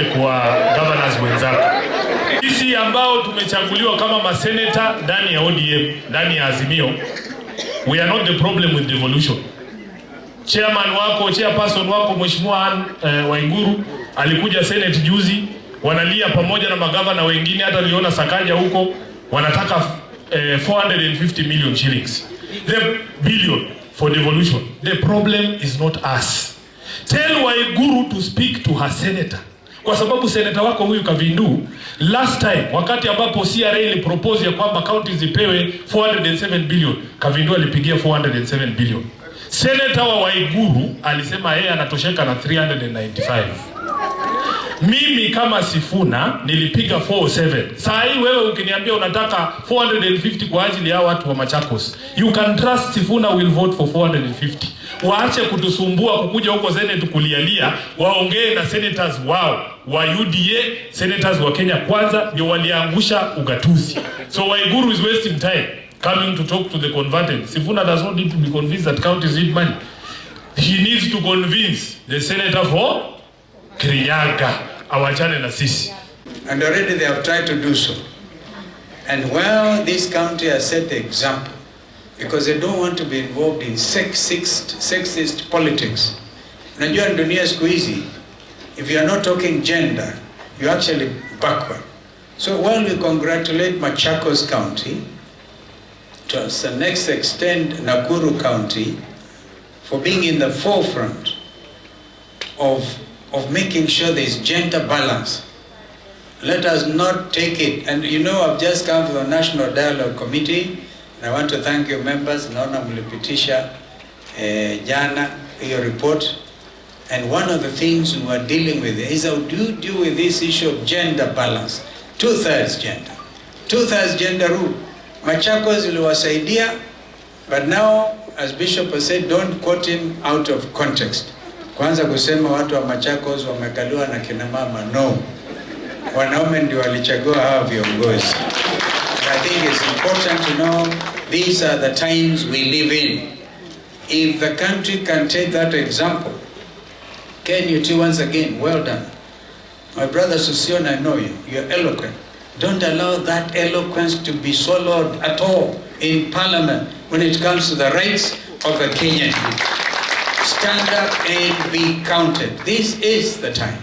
niseme kwa governors wenzako. Sisi ambao tumechaguliwa kama maseneta ndani ya ODM, ndani ya Azimio, we are not the problem with devolution. Chairperson wako Mheshimiwa Waiguru alikuja Senate juzi, wanalia pamoja na magavana wengine, hata niliona Sakaja huko, wanataka 450 million shillings. The billion for devolution. The problem is not us. Tell Waiguru to speak to her senator. Kwa sababu senator wako huyu Kavindu, last time wakati ambapo CRA ilipropose ya kwamba counties zipewe 407 billion, Kavindu alipigia 407 billion. Senator wa Waiguru alisema yeye anatosheka na 395. Mimi kama Sifuna nilipiga 407. Saa hii wewe ukiniambia unataka 450 kwa ajili ya watu wa Machakos, you can trust Sifuna will vote for 450. Waache kutusumbua kukuja huko Senate kulialia, waongee na senators wao wa UDA, senators wa Kenya Kwanza ndio waliangusha ugatuzi. So Waiguru is wasting time coming to talk to the converted. Sifuna does not need to be convinced that counties need money. He needs to convince the senator for Kirinyaga awachane na sisi. And already they have tried to do so. And well, this county has set the example because they don't want to be involved in sexist politics. Unajua dunia siku hizi, if you are not talking gender, you're actually backward. So while we congratulate Machakos County, to the next extent Nakuru County, for being in the forefront of making sure there is gender balance, let us not take it. And you know, I've just come from the National Dialogue Committee, and I want to thank your members. Naona mlipitisha jana your report, and one of the things we are dealing with is how do you deal with this issue of gender balance. 2/3 gender, 2/3 gender rule. Machakos iliwasaidia, but now, as Bishop has said, don't quote him out of context. Kwanza kusema watu wa Machakos wamekaliwa na kina mama, no. Wanaume ndio walichagua hawa viongozi. I think it's important to know these are the times we live in. If the country can take that example, can you too, once again, well done. My brother Susion, I know you. You're eloquent. Don't allow that eloquence to be swallowed at all in Parliament when it comes to the rights of the Kenyan people. Stand up and be counted. This is the time.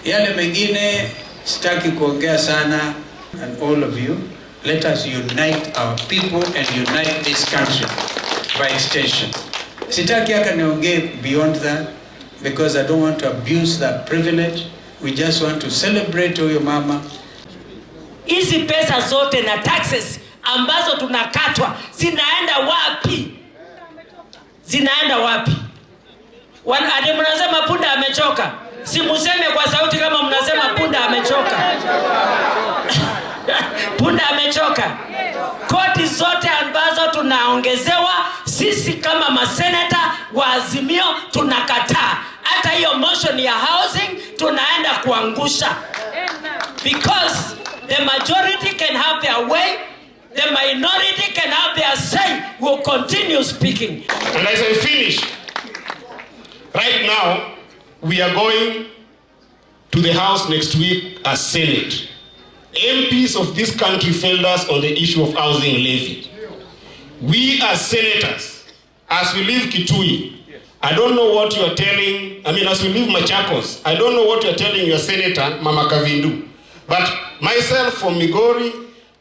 Yale mengine sitaki kuongea sana, and all of you, let us unite our people and unite this country by extension. Sitaki haka niongee beyond that because I don't want to abuse that privilege. We just want to celebrate huyo mama. Hizi pesa zote na taxes ambazo tunakatwa zinaenda wapi? Zinaenda wapi? Ade mnasema punda amechoka. Si museme kwa sauti kama mnasema punda amechoka. Punda amechoka. Kodi zote ambazo tunaongezewa sisi kama maseneta wa Azimio tunakataa. Hata hiyo motion ya housing tunaenda kuangusha. Because the majority can have their way, the minority can have their say. We'll continue speaking. And as I finish, right now, we are going to the House next week as Senate. MPs of this country failed us on the issue of housing levy. We as senators, as we leave Kitui, I don't know what you are telling, as we leave Machakos, I don't know what you are telling your senator, Mama Kavindu. But myself from Migori,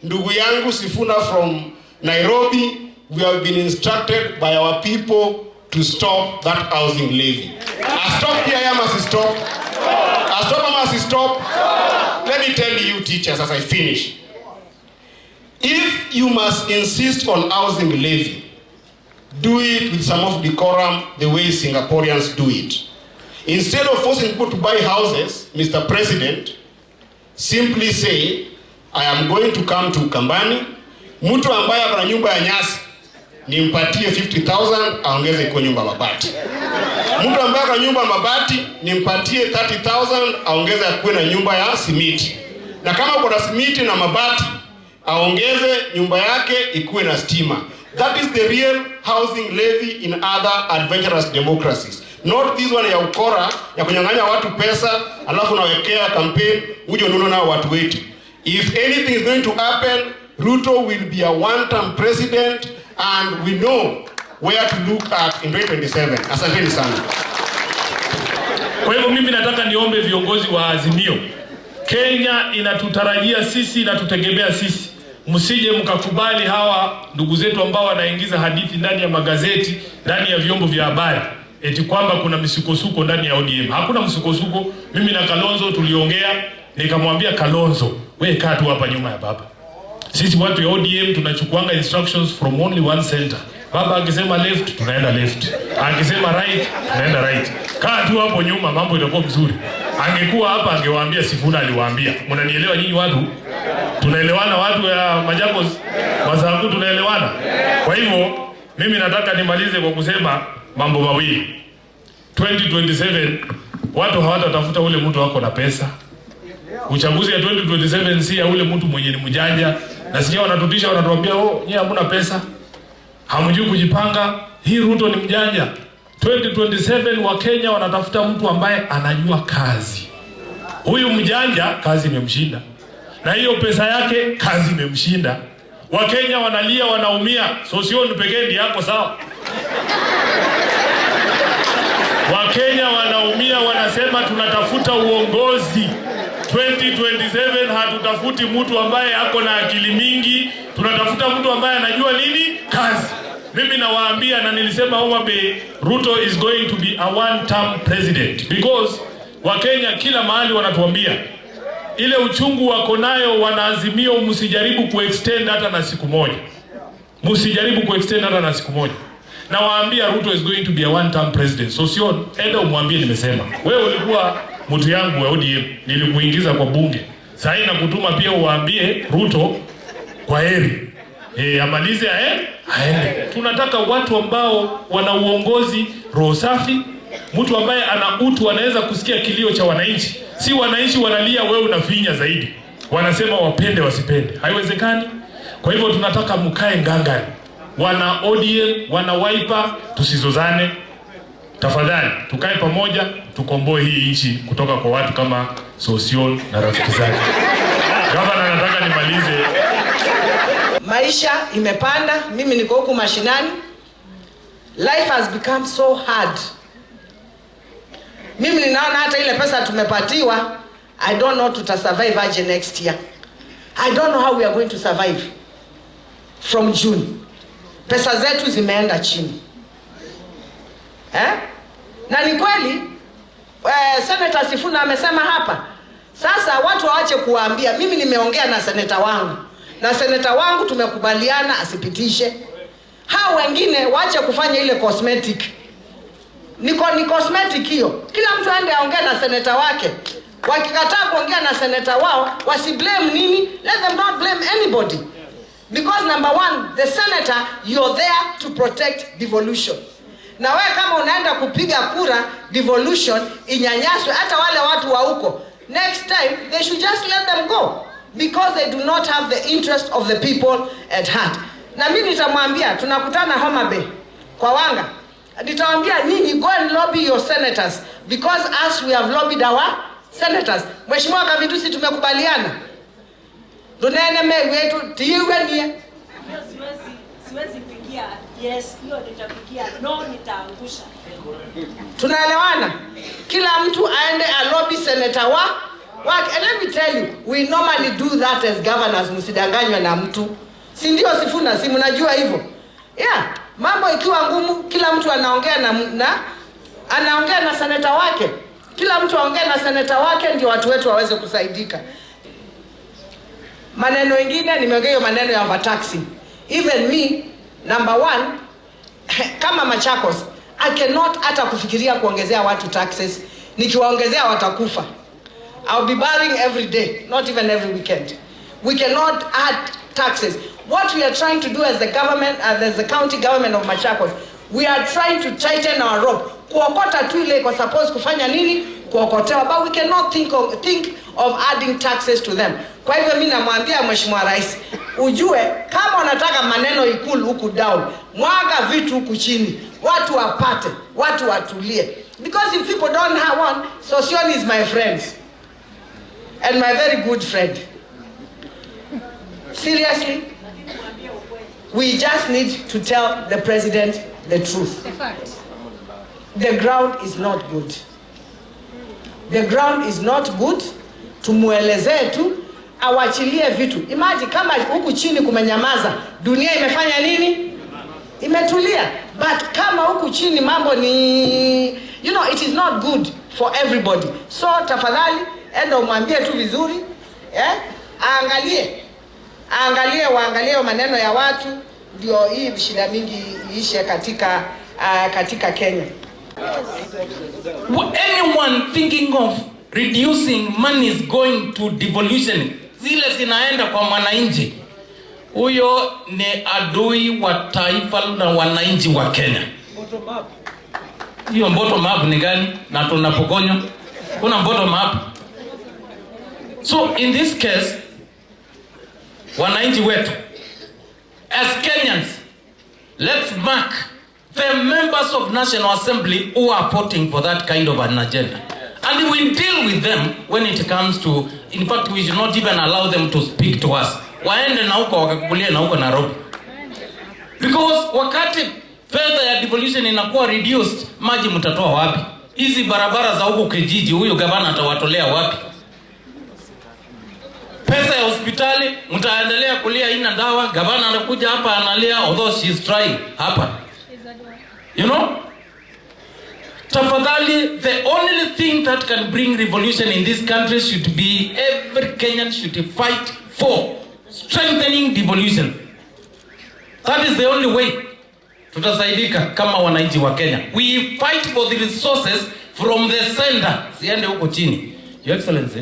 ndugu yangu Sifuna from Nairobi, we have been instructed by our people to stop that housing levy. Stop here, I must stop. I must stop. Let me tell you, teachers, as I finish. If you must insist on housing levy, do it with some of decorum the way Singaporeans do it. Instead of forcing people to buy houses, Mr. President, simply say, I am going to come to Kambani, mtu ambaye ana nyumba ya nyasi, nimpatie 50,000 aongeze kwa nyumba mabati. Mtu ambaye ana nyumba mabati, nimpatie 30,000 aongeze kuwe na nyumba ya simiti. Na kama kuna simiti na mabati, aongeze nyumba yake ikuwe na stima. That is the real housing levy in other adventurous democracies. Not this one ya ukora, ya kunyang'anya watu pesa, alafu nawekea campaign, uje unaona nao watu wetu. If anything is going to happen, Ruto will be a one-term president and we know where to look at in 2027. Asanteni sana. Kwa hivyo mimi nataka niombe viongozi wa Azimio. Kenya inatutarajia sisi, inatutegemea sisi. Msije mkakubali hawa ndugu zetu ambao wanaingiza hadithi ndani ya magazeti, ndani ya vyombo vya habari, eti kwamba kuna misukosuko ndani ya ODM. Hakuna msukosuko. Mimi na Kalonzo tuliongea, nikamwambia Kalonzo, wewe kaa tu hapa nyuma ya baba. Sisi watu ya ODM tunachukuanga instructions from only one center. Baba akisema left, tunaenda left. Akisema right, tunaenda right. Kaa tu hapo nyuma, mambo itakuwa mzuri. Angekuwa hapa angewaambia Sifuna aliwaambia. Mnanielewa nyinyi watu? Tunaelewana watu ya Machakos? Wasangu tunaelewana? Kwa hivyo mimi nataka nimalize kwa kusema mambo mawili. 2027 watu hawatatafuta ule mtu wako na pesa. Uchaguzi ya 2027 si ya ule mtu mwenye ni mjanja. Na sija wanatutisha wanatuambia nyinyi hamna pesa. Hamjui kujipanga. Hii Ruto ni mjanja. 2027 wa Kenya wanatafuta mtu ambaye anajua kazi. Huyu mjanja kazi imemshinda. Na hiyo pesa yake kazi imemshinda. Wakenya wanalia, wanaumia. Sosioni pekee ndiye yako sawa. Wakenya wanaumia, wanasema tunatafuta uongozi. 2027 hatutafuti mtu ambaye ako na akili mingi, tunatafuta mtu ambaye anajua nini? Kazi. Mimi nawaambia na nilisema Mutembei, Ruto is going to be a one-term president because Wakenya kila mahali wanatuambia ile uchungu wako nayo, wanaazimio msijaribu kuextend hata na siku moja. Msijaribu kuextend hata na siku moja. Na waambia Ruto is going to be a one-term president. So sio enda umwambie nimesema. Wewe ulikuwa mtu yangu wa ODM, nilikuingiza kwa bunge. Sasa na kutuma pia uwaambie Ruto kwa heri. Amalize aende. Tunataka watu ambao wana uongozi roho safi, mtu ambaye ana utu, anaweza kusikia kilio cha wananchi. Si wananchi wanalia wewe unafinya zaidi. Wanasema wapende wasipende. Haiwezekani. Kwa hivyo tunataka mkae ngangani. Wana ODM, wana Wiper, tusizozane. Tafadhali tukae pamoja, tukomboe hii nchi kutoka kwa watu kama Sosion na rafiki zake. Gavana, nataka nimalize. Maisha imepanda, mimi niko huku mashinani. Life has become so hard. Mimi ninaona hata ile pesa tumepatiwa, I don't know tutasurvive aje next year. I don't know how we are going to survive from June. Pesa zetu zimeenda chini. Na ni kweli Senator Sifuna amesema hapa. Sasa watu waache kuwaambia. Mimi nimeongea na seneta wangu. Na seneta wangu tumekubaliana asipitishe. Hao wengine waache kufanya ile cosmetic. Ni cosmetic hiyo. Kila mtu aende aongee na seneta wake. Wakikataa kuongea na seneta wao, wasiblame nini? Let them not blame anybody. Because number one, the senator, you're there to protect devolution. Na wewe kama unaenda kupiga kura devolution inyanyaswe hata wale watu wa huko, next time they should just let them go because they do not have the interest of the people at heart. Na mimi nitamwambia tunakutana Mutembei kwa Wanga. Nitamwambia nyinyi go and lobby your senators because us we have lobbied our senators. Mheshimiwa Kavitusi tumekubaliana. Dunene wetu tiwe nie. Siwezi pigia yes, hiyo nitapigia no, nitaangusha. Tunaelewana? Kila mtu aende a lobby senator wake. And let me tell you, we normally do that as governors, msidanganywe na mtu. Si ndio Sifuna, si mnajua hivyo? Yeah, mambo ikiwa ngumu, kila mtu anaongea anaongea na senator wake. Kila mtu aongee na senator wake ndio watu wetu waweze kusaidika. Maneno mengine nimeongea maneno ya overtaxing. Even me, number one, kama Machakos, I cannot hata kufikiria kuongezea watu taxes. Nikiwaongezea watakufa. I'll be barring every day, not even every weekend. We cannot add taxes. What we are trying to do as the government, as the county government of Machakos, we are trying to tighten our rope. Kuokota tu ile kwa suppose kufanya nini? Kuokotewa, but we cannot think of adding taxes to them. Kwa hivyo mimi namwambia Mheshimiwa Rais, ujue kama unataka maneno ikulu huku down, mwaga vitu huku chini, watu wapate, watu watulie. Because if people don't have one, Sosyon is my friend. And my very good friend. Seriously, we just need to tell the president the truth. The ground is not good. The ground is not good. Tumuelezee tu, awachilie vitu. Imagine kama huku chini kumenyamaza, dunia imefanya nini? Imetulia. But kama huku chini mambo ni, you know, it is not good for everybody. So tafadhali, enda umwambie tu vizuri, waangalie maneno ya watu, ndio hii shida mingi iishe katika Kenya. Anyone thinking of reducing money is going to devolution, zile zinaenda kwa mwananchi, huyo ni adui wa taifa na wananchi wa Kenya. Hiyo bottom up ni gani? Na tunapokonywa kuna bottom up. So in this case, wananchi wetu, as Kenyans, let's mark the members of National Assembly who are voting for that kind of an agenda. And we deal with them when it comes to, in fact, we should not even allow them to speak to us. Waende na huko wakakulia na huko Nairobi. Because wakati fedha ya devolution inakuwa reduced, maji mtatoa wapi? Hizi barabara za huko kijiji, huyo gavana atawatolea wapi? Pesa ya hospitali, mtaendelea kulia ina dawa, gavana anakuja hapa analia, although she is trying hapa. You know? Tafadhali, the only thing that can bring revolution in this country should be every Kenyan should fight for strengthening devolution. That is the only way tutasaidika kama wananchi wa Kenya. We fight for the resources from the center, siende huko chini. Your Excellency.